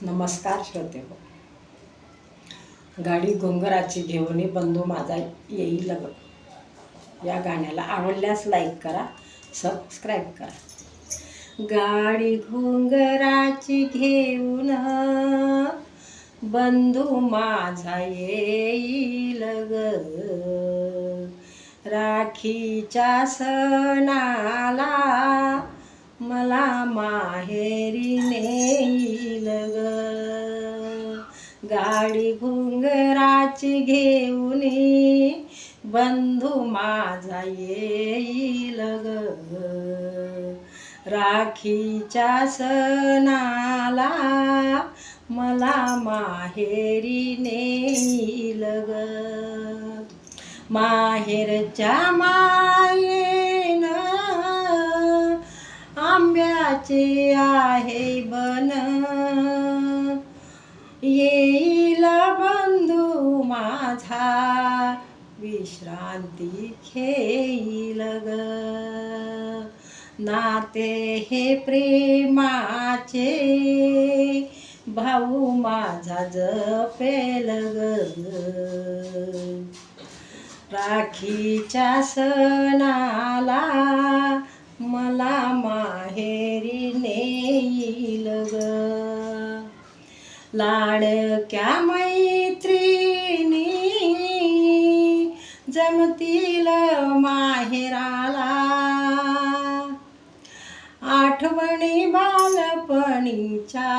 नमस्कार श्रोते हो. गाडी घुंगराची घेऊन बंधू माझा येईल ग. या गाण्याला आवडल्यास लाईक करा, सबस्क्राईब करा. गाडी घुंगराची घेऊन बंधू माझा येईल ग. राखीच्या सणाला मला माहेरी नेईल ग. गाडी घुंगराची घेऊन बंधू माझा येईल ग. राखीच्या सणाला मला माहेरी नेईल ग. माहेरच्या मायेन आंब्याचे आहे बन. येईल बंधू माझा विश्रांती घेईल ग. नाते हे प्रेमाचे भाऊ माझा जपेल ग. राखीच्या सणाला मला माहेरी नेईल ग. लाडक्या मैत्रिणी जमतील माहेराला. आठवणी बालपणीच्या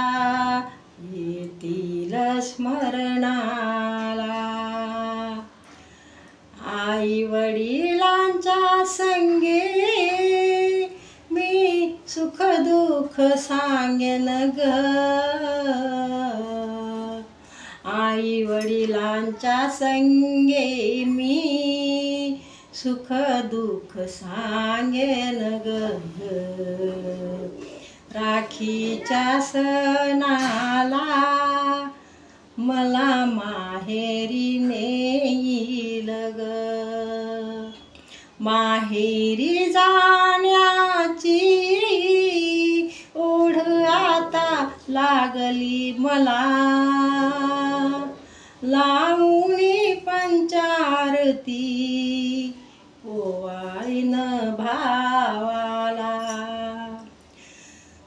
येतील स्मरणाला. आई वडिलांच्या संगे मी सुख दुःख सांगेन ग. आई वडिलांच्या संगे मी सुख दुःख सांगेन ग. राखीच्या सणाला मला माहेरी नेईल ग. माहेरी जाण्याची ओढ आता लागली मला. लावणी पंचारती ओवाळीन भावाला.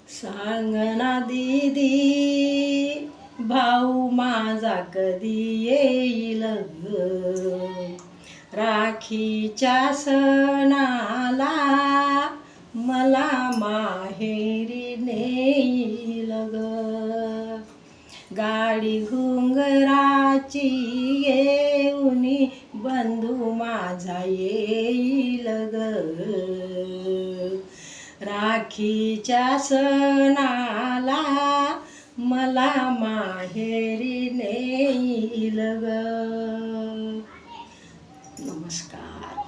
सांगना दीदी भाऊ माझा कधी येईल ग. राखीच्या सणाला मला माहेरी नेईल ग. गाडी घुंगराची येऊन बंधू माझा येईल ग. राखीच्या सणाला मला माहेरी नेईल ग. नमस्कार.